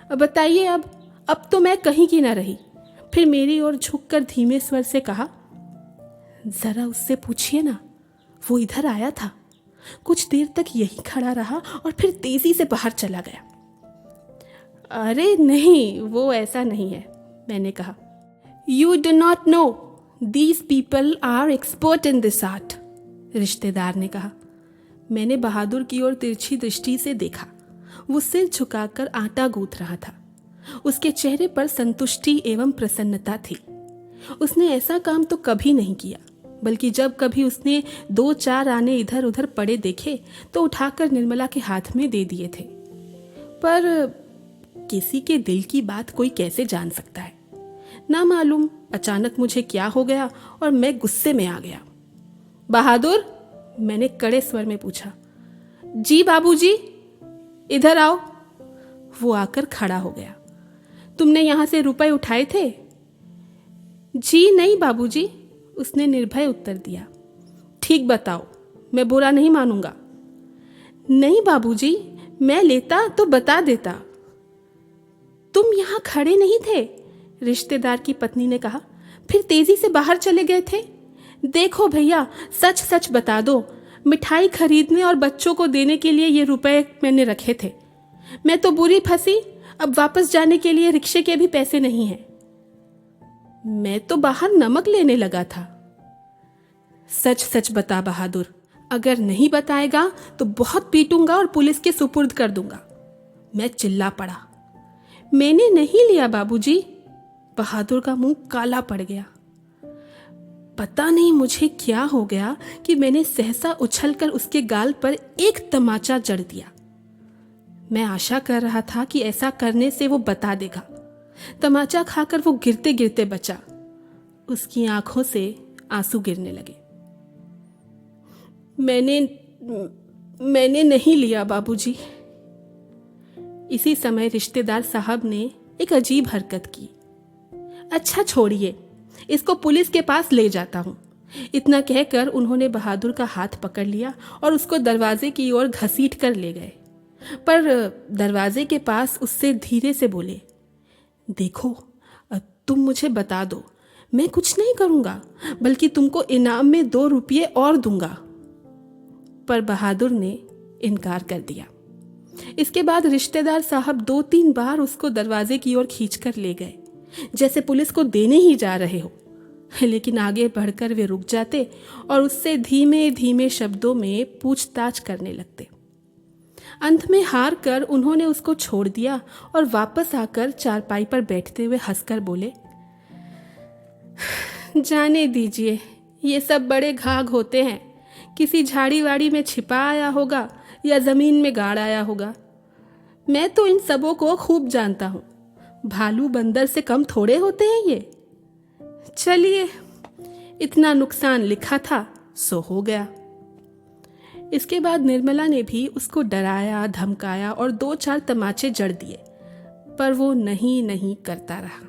अब बताइए, अब तो मैं कहीं की ना रही। फिर मेरी ओर झुककर धीमे स्वर से कहा, जरा उससे पूछिए ना, वो इधर आया था, कुछ देर तक यही खड़ा रहा और फिर तेजी से बाहर चला गया। अरे नहीं, वो ऐसा नहीं है, मैंने कहा। You do not know, these people are expert in this art, रिश्तेदार ने कहा। मैंने बहादुर की ओर तिरछी दृष्टि से देखा। वो सिर झुकाकर आटा गूंथ रहा था। उसके चेहरे पर संतुष्टि एवं प्रसन्नता थी। उसने ऐसा काम तो कभी नहीं किया, बल्कि जब कभी उसने 2-4 आने इधर उधर पड़े देखे तो उठाकर निर्मला के हाथ में दे दिए थे। पर किसी के दिल की बात कोई कैसे जान सकता है? ना मालूम अचानक मुझे क्या हो गया और मैं गुस्से में आ गया। बहादुर, मैंने कड़े स्वर में पूछा। जी बाबूजी, इधर आओ। वो आकर खड़ा हो गया। तुमने यहाँ से रुपए उठाए थे? जी नहीं बाबूजी, उसने निर्भय उत्तर दिया। ठीक बताओ, मैं बुरा नहीं मानूंगा। नहीं बाबूजी, मैं लेता तो बता देता। तुम यहाँ खड़े नहीं थे, रिश्तेदार की पत्नी ने कहा। फिर तेजी से बाहर चले गए थे। देखो भैया, सच सच बता दो, मिठाई खरीदने और बच्चों को देने के लिए ये रुपए मैंने रखे थे। मैं तो बुरी फंसी, अब वापस जाने के लिए रिक्शे के भी पैसे नहीं हैं। मैं तो बाहर नमक लेने लगा था। सच सच बता बहादुर, अगर नहीं बताएगा तो बहुत पीटूंगा और पुलिस के सुपुर्द कर दूंगा। मैं चिल्ला पड़ा। मैंने नहीं लिया बाबूजी। बहादुर का मुंह काला पड़ गया। पता नहीं मुझे क्या हो गया कि मैंने सहसा उछलकर उसके गाल पर एक तमाचा जड़ दिया। मैं आशा कर रहा था कि ऐसा करने से वो बता देगा। तमाचा खाकर वो गिरते गिरते बचा। उसकी आंखों से आंसू गिरने लगे। मैंने नहीं लिया बाबूजी। इसी समय रिश्तेदार साहब ने एक अजीब हरकत की। अच्छा छोड़िए, इसको पुलिस के पास ले जाता हूँ। इतना कहकर उन्होंने बहादुर का हाथ पकड़ लिया और उसको दरवाजे की ओर घसीट कर ले गए। पर दरवाजे के पास उससे धीरे से बोले, देखो, तुम मुझे बता दो, मैं कुछ नहीं करूँगा, बल्कि तुमको इनाम में 2 रुपये और दूंगा। पर बहादुर ने इनकार कर दिया। इसके बाद रिश्तेदार साहब 2-3 बार उसको दरवाजे की ओर खींचकर ले गए, जैसे पुलिस को देने ही जा रहे हो, लेकिन आगे बढ़कर वे रुक जाते और उससे धीमे धीमे शब्दों में पूछताछ करने लगते। अंत में हार कर उन्होंने उसको छोड़ दिया और वापस आकर चारपाई पर बैठते हुए हंसकर बोले, जाने दीजिए, ये सब बड़े घाघ होते हैं, किसी झाड़ी वाड़ी में छिपा आया होगा या जमीन में गाड़ आया होगा। मैं तो इन सबों को खूब जानता हूँ, भालू बंदर से कम थोड़े होते हैं ये। चलिए, इतना नुकसान लिखा था सो हो गया। इसके बाद निर्मला ने भी उसको डराया, धमकाया और 2-4 तमाचे जड़ दिए, पर वो नहीं करता रहा।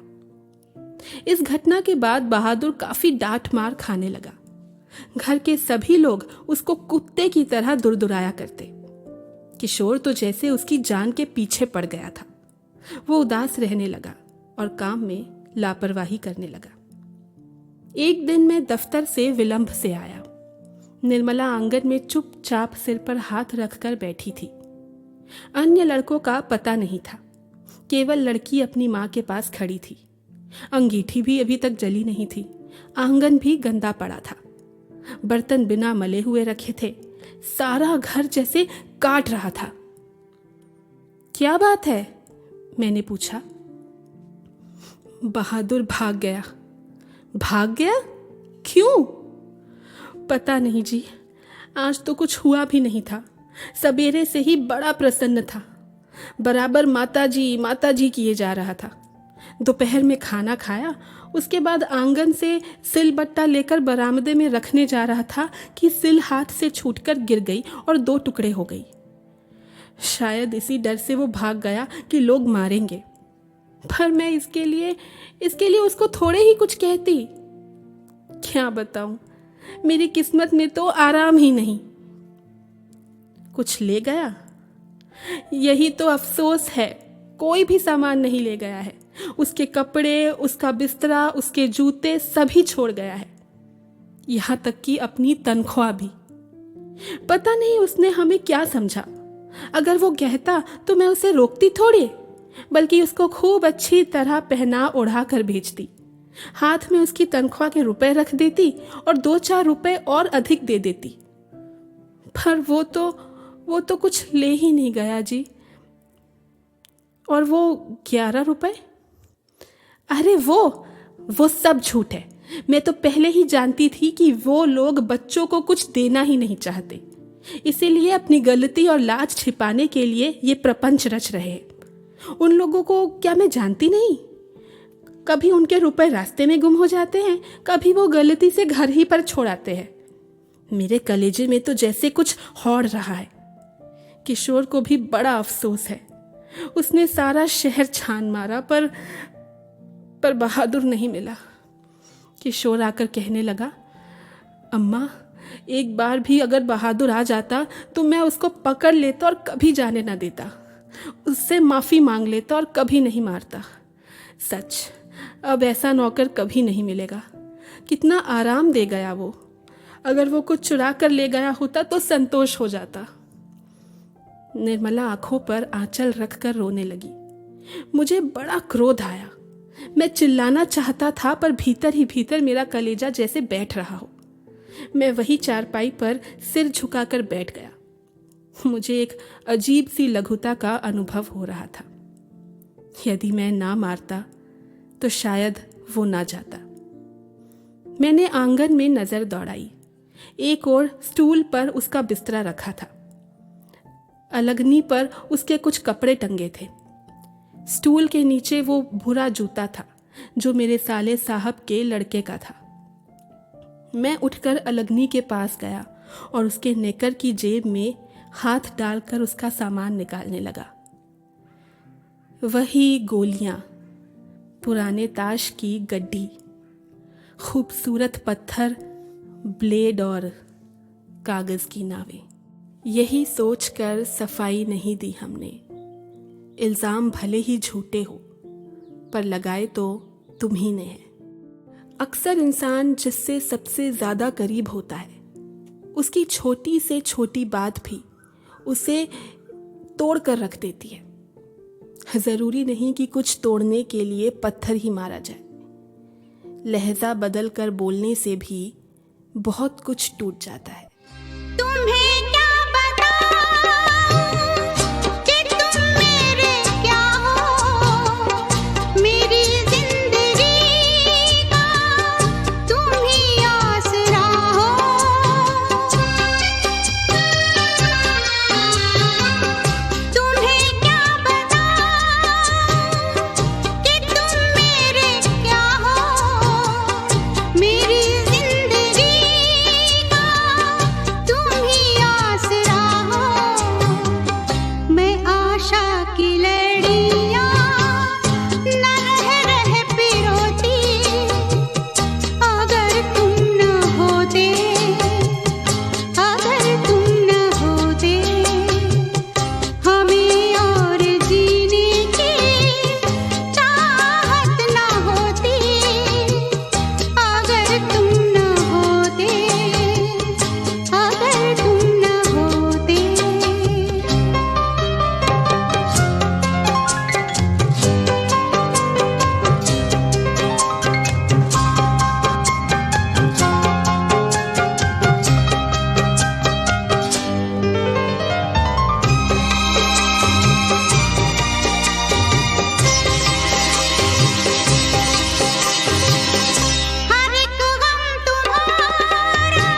इस घटना के बाद बहादुर काफी डांट मार खाने लगा। घर के सभी लोग उसको कुत्ते की तरह दुरदुराया करते। किशोर तो जैसे उसकी जान के पीछे पड़ गया था। वो उदास रहने लगा और काम में लापरवाही करने लगा। एक दिन मैं दफ्तर से विलंब से आया। निर्मला आंगन में चुपचाप सिर पर हाथ रखकर बैठी थी। अन्य लड़कों का पता नहीं था, केवल लड़की अपनी माँ के पास खड़ी थी। अंगीठी भी अभी तक जली नहीं थी। आंगन भी गंदा पड़ा था, बर्तन बिना मले हुए रखे थे। सारा घर जैसे काट रहा था। क्या बात है? मैंने पूछा। बहादुर भाग गया। भाग गया? क्यों? पता नहीं जी, आज तो कुछ हुआ भी नहीं था। सवेरे से ही बड़ा प्रसन्न था, बराबर माताजी किए जा रहा था। दोपहर में खाना खाया, उसके बाद आंगन से सिलबट्टा लेकर बरामदे में रखने जा रहा था कि सिल हाथ से छूटकर गिर गई और 2 टुकड़े हो गई। शायद इसी डर से वो भाग गया कि लोग मारेंगे, पर मैं इसके लिए उसको थोड़े ही कुछ कहती। क्या बताऊं, मेरी किस्मत में तो आराम ही नहीं। कुछ ले गया? यही तो अफसोस है, कोई भी सामान नहीं ले गया है। उसके कपड़े, उसका बिस्तरा, उसके जूते सभी छोड़ गया है, यहां तक कि अपनी तनख्वाह भी। पता नहीं उसने हमें क्या समझा। अगर वो कहता तो मैं उसे रोकती थोड़ी, बल्कि उसको खूब अच्छी तरह पहना ओढ़ा कर भेजती। हाथ में उसकी तनख्वाह के रुपए रख देती और 2-4 रुपए और अधिक दे देती। पर वो तो कुछ ले ही नहीं गया जी। और वो 11 रुपए? अरे वो सब झूठ है। मैं तो पहले ही जानती थी कि वो लोग बच्चों को कुछ देना ही नहीं चाहते, इसीलिए अपनी गलती और लाज छिपाने के लिए ये प्रपंच रच रहे हैं। उन लोगों को क्या मैं जानती नहीं? कभी उनके रुपए रास्ते में गुम हो जाते हैं, कभी वो गलती से घर ही पर छोड़ आते हैं। मेरे कलेजे में तो जैसे कुछ हौड़ रहा है। किशोर को भी बड़ा अफसोस है। उसने सारा शहर छान मारा, पर बहादुर नहीं मिला। किशोर आकर कहने लगा, अम्मा, एक बार भी अगर बहादुर आ जाता तो मैं उसको पकड़ लेता और कभी जाने ना देता, उससे माफ़ी मांग लेता और कभी नहीं मारता। सच, अब ऐसा नौकर कभी नहीं मिलेगा। कितना आराम दे गया वो। अगर वो कुछ चुरा कर ले गया होता तो संतोष हो जाता। निर्मला आंखों पर आंचल रखकर रोने लगी। मुझे बड़ा क्रोध आया। मैं चिल्लाना चाहता था, पर भीतर ही भीतर मेरा कलेजा जैसे बैठ रहा हो। मैं वही चारपाई पर सिर झुकाकर बैठ गया। मुझे एक अजीब सी लघुता का अनुभव हो रहा था। यदि मैं ना मारता तो शायद वो ना जाता। मैंने आंगन में नजर दौड़ाई। एक ओर स्टूल पर उसका बिस्तरा रखा था, अलगनी पर उसके कुछ कपड़े टंगे थे। स्टूल के नीचे वो भूरा जूता था जो मेरे साले साहब के लड़के का था। मैं उठकर अलगनी के पास गया और उसके नेकर की जेब में हाथ डालकर उसका सामान निकालने लगा। वही गोलियां, पुराने ताश की गड्डी, खूबसूरत पत्थर, ब्लेड और कागज की नावें। यही सोचकर सफाई नहीं दी हमने। इल्ज़ाम भले ही झूठे हो, पर लगाए तो तुम ही ने है। अक्सर इंसान जिससे सबसे ज़्यादा करीब होता है, उसकी छोटी से छोटी बात भी उसे तोड़ कर रख देती है। ज़रूरी नहीं कि कुछ तोड़ने के लिए पत्थर ही मारा जाए। लहजा बदल कर बोलने से भी बहुत कुछ टूट जाता है। तुम्हें क्या बताऊं कि तुम मेरे क्या हो, मेरी जिंदगी का तुम ही आसरा हो। तुम्हें क्या बताऊं कि तुम मेरे क्या हो, मेरी जिंदगी का तुम ही आसरा हो। मैं आशा की लड़ियां न रह पिरोती, अगर तुम न होते, अगर तुम न होते, हमें और जीने की चाहत न होती, अगर तुम न होते, अगर तुम न होते। हर एक गम तुम्हारा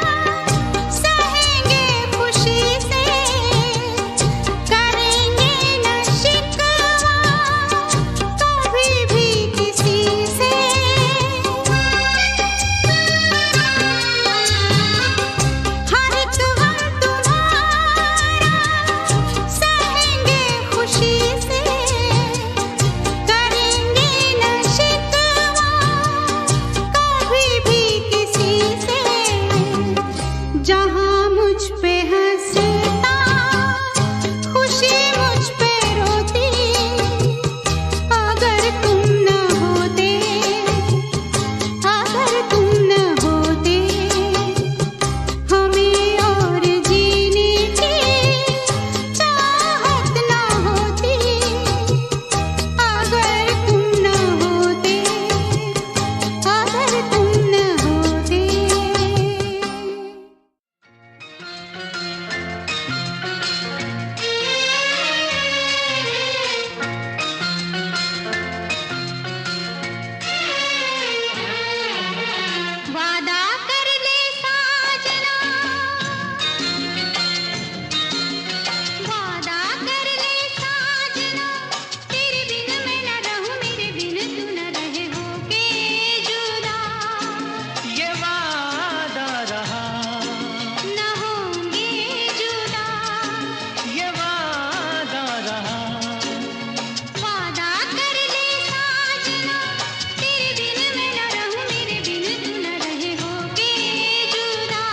सहेंगे खुशी से, करेंगे न शिकवा कभी भी किसी से। हर एक गम तुम्हारा सहेंगे खुशी से, करेंगे न शिकवा कभी भी किसी से। जहाँ मुझ पे हंसता खुशी मुझ पे रोती, अगर तुम न होते, अगर तुम न होते, हमें और जीने की चाहत न होती, अगर तुम न होते, अगर तुम न होते। वादा कर ले साजना, वादा कर ले साजना, तेरे बिन मैं न रहूं, मेरे बिन तू न रहे होके जुदा। ये वादा रहा, न होंगे जुदा, ये वादा रहा। वादा कर ले साजना, तेरे बिन मैं न रहूं, मेरे बिन तू न रहे होके जुदा।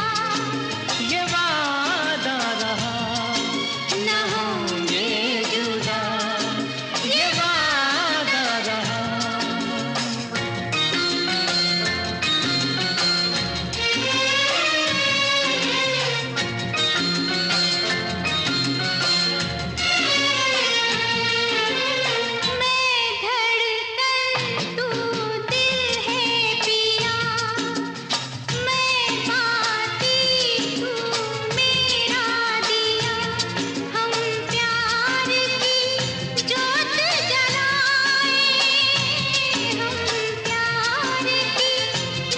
ये वादा रहा, न होंगे जुदा, ये वादा रहा। मैं धड़कन तू दिल है पिया, मैं बाती तू मेरा दिया। हम प्यार की जोत जलाए, हम प्यार की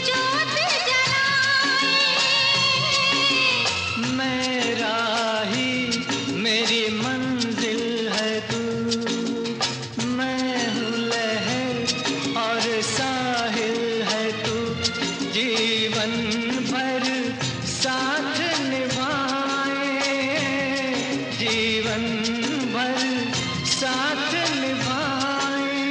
जोत जलाए। मेरा ही मेरी मंजिल है तू, मैं हूँ लहर और साहिल है तू। जीवन भर साथ निभाए, जीवन भर साथ निभाए।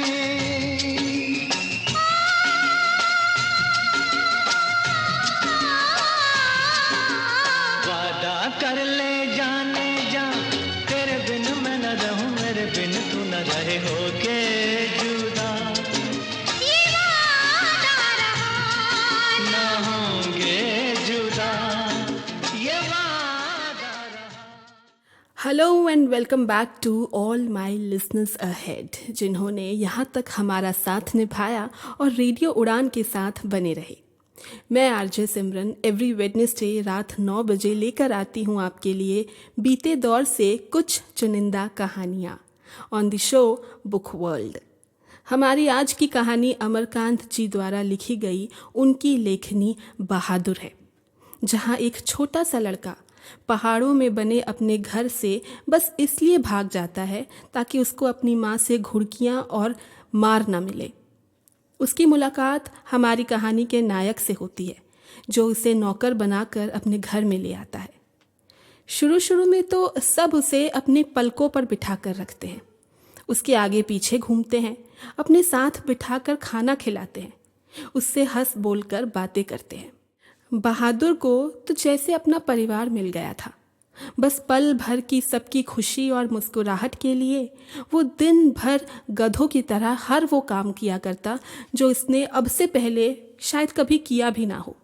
वादा कर ले जाने जा, तेरे बिन मैं न रहूं, मेरे बिन तू न रहे होके जुदा। ये वादा रहा, न होंगे जुदा, ये वादा रहा। Hello and welcome back to all my listeners ahead, जिन्होंने यहाँ तक हमारा साथ निभाया और रेडियो उड़ान के साथ बने रहे। मैं आरजे सिमरन एवरी वेडनेसडे रात 9 बजे लेकर आती हूँ आपके लिए बीते दौर से कुछ चुनिंदा कहानियाँ on the show book world. हमारी आज की कहानी अमरकांत जी द्वारा लिखी गई उनकी लेखनी बहादुर है, जहाँ एक छोटा सा लड़का पहाड़ों में बने अपने घर से बस इसलिए भाग जाता है ताकि उसको अपनी माँ से घुड़कियाँ और मार न मिले। उसकी मुलाकात हमारी कहानी के नायक से होती है, जो उसे नौकर बनाकर अपने घर में ले आता है। शुरू में तो सब उसे अपने पलकों पर बिठाकर रखते हैं, उसके आगे पीछे घूमते हैं, अपने साथ बिठाकर खाना खिलाते हैं, उससे हंस बोलकर बातें करते हैं। बहादुर को तो जैसे अपना परिवार मिल गया था। बस पल भर की सबकी खुशी और मुस्कुराहट के लिए वो दिन भर गधों की तरह हर वो काम किया करता जो इसने अब से पहले शायद कभी किया भी ना हो।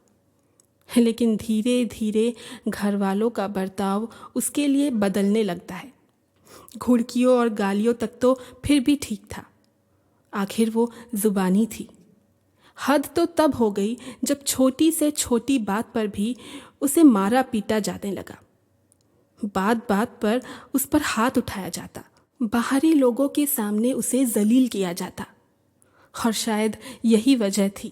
लेकिन धीरे धीरे घर वालों का बर्ताव उसके लिए बदलने लगता है। घुड़कियों और गालियों तक तो फिर भी ठीक था, आखिर वो जुबानी थी। हद तो तब हो गई जब छोटी से छोटी बात पर भी उसे मारा पीटा जाने लगा। बात बात पर उस पर हाथ उठाया जाता, बाहरी लोगों के सामने उसे जलील किया जाता। और शायद यही वजह थी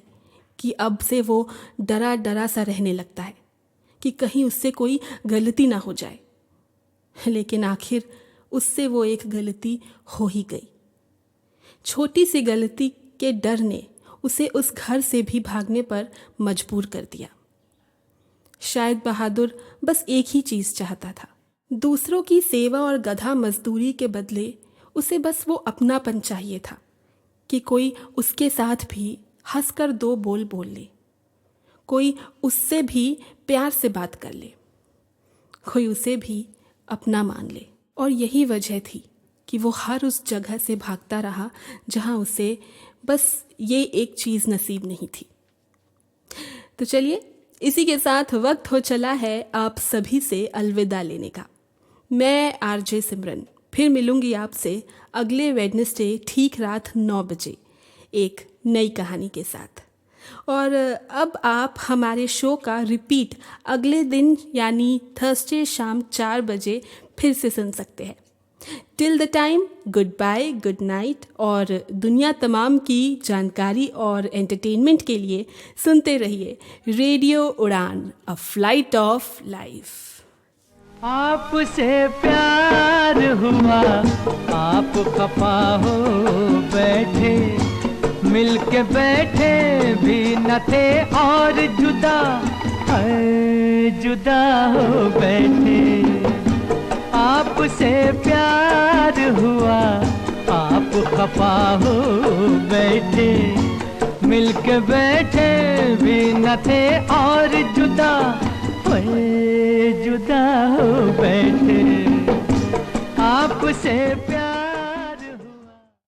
कि अब से वो डरा डरा सा रहने लगता है कि कहीं उससे कोई गलती ना हो जाए। लेकिन आखिर उससे वो एक गलती हो ही गई। छोटी सी गलती के डर ने उसे उस घर से भी भागने पर मजबूर कर दिया। शायद बहादुर बस एक ही चीज़ चाहता था, दूसरों की सेवा और गधा मजदूरी के बदले उसे बस वो अपनापन चाहिए था कि कोई उसके साथ भी हंसकर दो बोल बोल ले, कोई उससे भी प्यार से बात कर ले, कोई उसे भी अपना मान ले। और यही वजह थी कि वो हर उस जगह से भागता रहा जहाँ उसे बस ये एक चीज़ नसीब नहीं थी। तो चलिए, इसी के साथ वक्त हो चला है आप सभी से अलविदा लेने का। मैं आरजे सिमरन फिर मिलूंगी आपसे अगले वेडनेसडे ठीक रात 9 बजे एक नई कहानी के साथ। और अब आप हमारे शो का रिपीट अगले दिन यानी थर्सडे शाम 4 बजे फिर से सुन सकते हैं। Till the time, goodbye, good night. और दुनिया तमाम की जानकारी और एंटरटेनमेंट के लिए सुनते रहिए radio Udaan, a flight of life. आपसे प्यार हुआ, आप खफा हो बैठे, मिलके बैठे भी न थे और जुदा हो बैठे। आपसे प्यार हुआ, आप खफा हो बैठे, मिलके बैठे भी न थे और जुदा हो बैठे। आपसे